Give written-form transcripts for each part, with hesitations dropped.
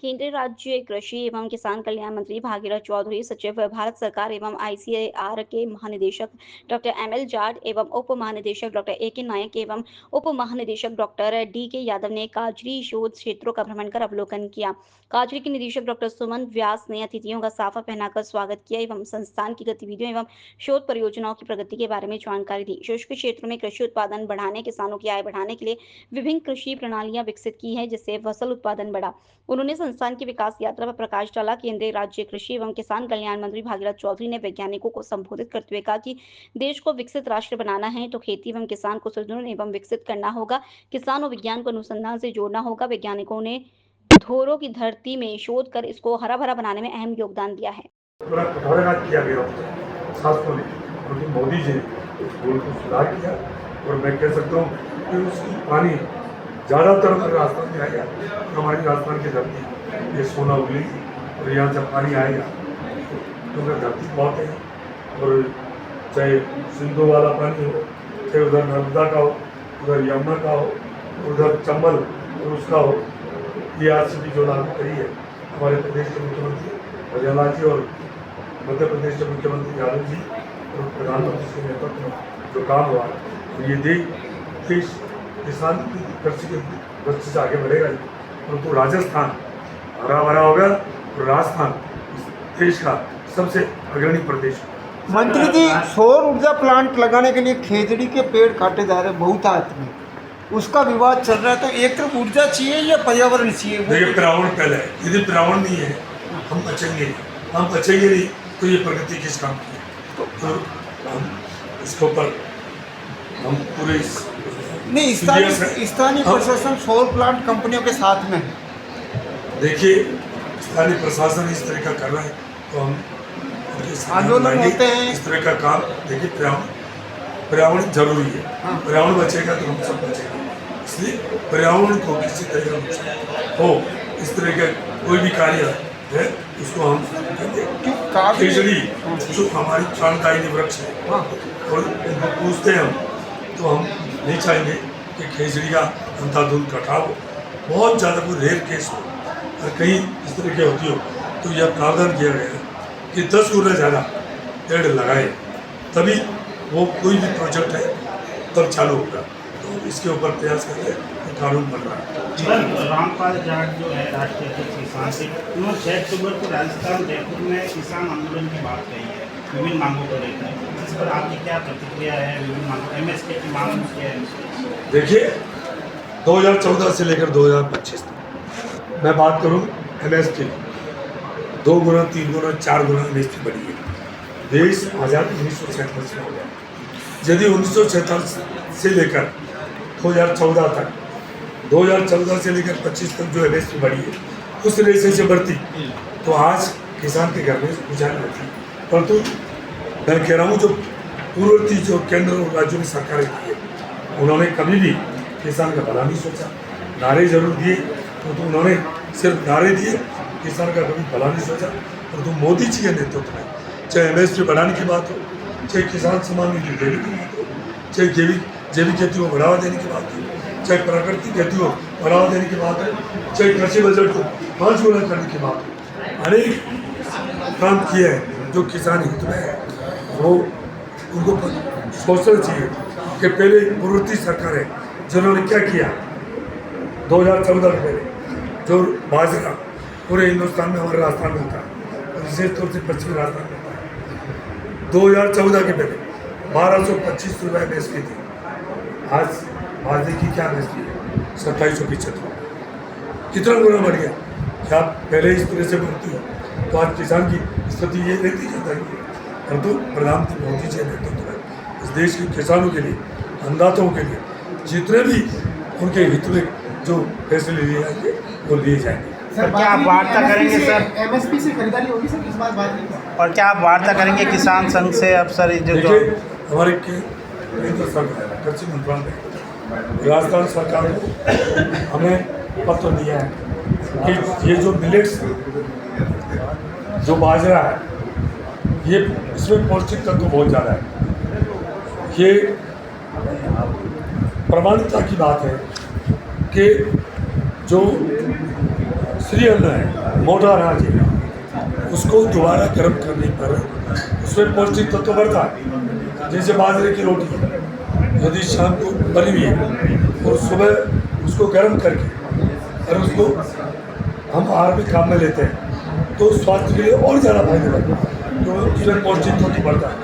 केंद्रीय राज्य कृषि एवं किसान कल्याण मंत्री भागीरथ चौधरी, सचिव भारत सरकार एवं आईसीएआर के महानिदेशक डॉक्टर एमएल जाट एवं उप महानिदेशक डॉक्टर एके नायक एवं उप महानिदेशक डॉक्टर डीके यादव ने काजरी शोध क्षेत्रों का भ्रमण कर अवलोकन किया। काजरी के निदेशक डॉक्टर सुमन व्यास ने अतिथियों का साफा पहनाकर स्वागत किया एवं संस्थान की गतिविधियों एवं शोध परियोजनाओं की प्रगति के बारे में जानकारी दी। शुष्क क्षेत्र में कृषि उत्पादन बढ़ाने, किसानों की आय बढ़ाने के लिए विभिन्न कृषि प्रणालियां विकसित की है, जिससे फसल उत्पादन बढ़ा। उन्होंने संस्थान की विकास यात्रा पर प्रकाश डाला। केंद्रीय राज्य कृषि एवं किसान कल्याण मंत्री भागीरथ चौधरी ने वैज्ञानिकों को संबोधित करते हुए कहा कि देश को विकसित राष्ट्र बनाना है तो खेती एवं किसान को सुदृढ़ एवं विकसित करना होगा। किसान और विज्ञान को अनुसंधान से जोड़ना होगा। वैज्ञानिकों ने धोरों की धरती में शोध कर इसको हरा भरा बनाने में अहम योगदान दिया है। किया गया क्योंकि मोदी जी उस पुल को सुधार किया और मैं कह सकता हूँ कि उसकी पानी ज़्यादातर हमारे राजस्थान में आएगा। हमारी राजस्थान की धरती ये सोना उगलेगी और यहाँ जब पानी आएगा तो धरती बहुत है, और चाहे सिंधु वाला पानी हो, चाहे उधर नर्मदा का हो, उधर यमुना का हो, उधर चंबल और उसका हो, ये आज से भी जो लागू करी है हमारे प्रदेश के मुख्यमंत्री हरियाणा जी और मध्य प्रदेश के मुख्यमंत्री यादव जी और प्रधानमंत्री के नेतृत्व में जो काम हुआ है, ये देश किसान कृषि के दृष्टि से आगे बढ़ेगा। परंतु राजस्थान हरा भरा होगा और राजस्थान देश का सबसे अग्रणी प्रदेश। मंत्री जी, सौर ऊर्जा प्लांट लगाने के लिए खेजड़ी के पेड़ काटे जा रहे बहुतायत में, उसका विवाद चल रहा है, तो एक तरफ ऊर्जा चाहिए या पर्यावरण चाहिए? देखिए, पर्यावरण पहले है। यदि पर्यावरण नहीं है हम बचेंगे नहीं तो ये प्रगति किस काम की है? तो हम इसके ऊपर हम पूरे नहीं, स्थानीय प्रशासन सौर प्लांट कंपनियों के साथ में है। देखिए, स्थानीय प्रशासन इस तरह का कर रहा है तो हम आंदोलन होते हैं इस तरह का काम। देखिए, पर्यावरण जरूरी है। पर्यावरण बचेगा तो हम सब बचेंगे, इसलिए पर्यावरण को किसी तरह का नुकसान हो इस तरह का कोई भी कार्य है उसको हम खेजड़ी जो हमारी प्राणदायी वृक्ष है और उनको पूछते हैं हम, तो हम नहीं चाहेंगे कि खेजड़ी का अंधाधुंध कटाव हो, बहुत ज़्यादा कोई रेयर केस हो और कहीं इस तरह की होती हो तो यह प्रावधान किया गया है कि 10 गुना ज़्यादा पेड़ लगाए तभी वो कोई भी प्रोजेक्ट है तब चालू होगा। तो इसके ऊपर प्रयास कर रहे हैं, कानून बन रहा है। रामपाल जाट जो है राष्ट्रीय अध्यक्ष किसान से, उन्होंने 6 अक्टूबर को राजस्थान जयपुर में किसान आंदोलन की बात कही है विभिन्न मांगों को लेकर। इस पर आपकी क्या प्रतिक्रिया है? विभिन्न मांगों एमएसपी की मांग क्या है? देखिए, 2014 से लेकर 2025 तक मैं बात करूं एमएसपी 2 गुना 3 गुना 4 गुना एमएसपी बढ़ी है। देश आज़ाद 1947 में हो गया। यदि 1947 से लेकर 2014 तक 2014 से लेकर 25 तक जो एमएसपी बढ़ी है उस रेशे से बढ़ती तो आज किसान के घर में गुजारा रहती। परंतु मैं कह रहा हूँ जो पूर्ववर्ती जो केंद्र और राज्यों की सरकारें की है उन्होंने कभी भी किसान का भला नहीं सोचा। नारे जरूर दिए तो उन्होंने सिर्फ नारे दिए, किसान का कभी भला नहीं सोचा। परंतु मोदी जी के नेतृत्व में चाहे एमएसपी बढ़ाने की बात हो, चाहे किसान सम्मान निधि देने की बात हो, चाहे जैविक खेती को बढ़ावा देने की बात हो, चाहे प्राकृतिक खेती को बढ़ावा देने की बात हो, चाहे कृषि बजट को 5 गुना करने की बात हो, अनेक काम किए हैं जो किसान हित में है। वो उनको सोचना चाहिए कि पहले पूर्ववर्ती सरकारें जिन्होंने क्या किया 2014 के पहले, जो बाजरा पूरे हिंदुस्तान में हमारे राजस्थान में होता है, विशेष तौर से पश्चिमी राजस्थान में होता है। 2014 के पहले 1225 रुपये एमएसपी थी। आज बाजरे की क्या एमएसपी है? 2775। कितना गुना बढ़ गया? क्या पहले इस तरह से बढ़ती है तो आज किसान की स्थिति ये रहती जाता है। परंतु प्रधानमंत्री मोदी जी नेतृत्व में इस देश के किसानों के लिए, अन्नदाताओं के लिए जितने भी उनके हित में जो फैसले लिए जाएंगे वो लिए जाएंगे। सर, क्या आप वार्ता करेंगे सर? एमएसपी से खरीदारी होगी सर, इस बार बात नहीं। और क्या आप वार्ता करेंगे किसान संघ से? अब सर जो हमारे केंद्र सरकार कृषि मंत्रालय राजस्थान सरकार को हमें पत्र दिया है कि ये जो मिलेट्स जो बाजरा है ये इसमें पौष्टिक तत्व बहुत ज़्यादा है। ये प्रमाणिकता की बात है कि जो श्री अन्न है, मोटा अनाज है, उसको दोबारा गर्म करने पर उसमें पौष्टिक तत्व बढ़ता है। जैसे बाजरे की रोटी यदि शाम को बनी हुई है और सुबह उसको गर्म करके और उसको हम आहार में काम में लेते हैं तो स्वास्थ्य के लिए और ज़्यादा फायदेमंद है, तो उसमें पौष्टिक तत्व बढ़ता है।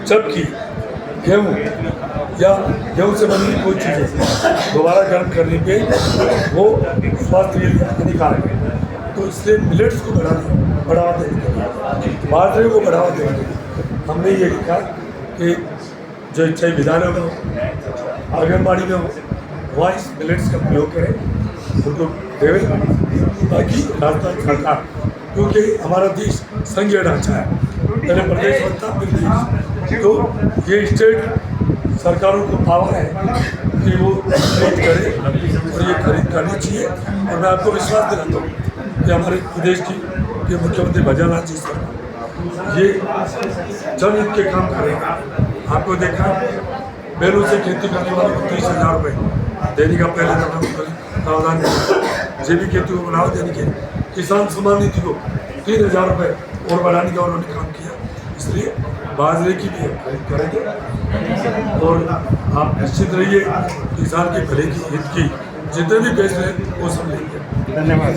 जबकि गेहूँ से बनी हुई कोई चीज़ें दोबारा गर्म करने पे वो स्वास्थ्य के लिए हानिकारक है। तो इसलिए मिलेट्स को बढ़ावा देने के लिए, बाजरे को बढ़ावा देने के लिए हमने ये लिखा कि जो चाहे विद्यालयों में हो, आंगनबाड़ी में हो, वहाँ इस मिलेट्स का प्रयोग करें, उनको देवें, ताकि राजस्थान सरकार, क्योंकि हमारा देश संघीय ढांचा है, पहले प्रदेश बनता फिर देश, तो ये स्टेट सरकारों को पावर है कि वो खरीद करें और ये खरीद करनी चाहिए। और मैं आपको विश्वास दिलाता हूँ कि हमारे प्रदेश के मुख्यमंत्री भजनलाल जी सर ये जनहित के काम करेंगे। आपको देखा बैलों से खेती करने वालों को 30,000 रुपये देने का पहले प्रावधान किया, जैविक खेती को बढ़ावा देने के किसान सम्मान निधि को 3,000 रुपये और बढ़ाने का उन्होंने काम किया। इसलिए बाजरे की भी खरीद करेंगे और आप निश्चित रहिए किसान के भले की हित की जितने भी फैसले वो सब लेंगे। धन्यवाद।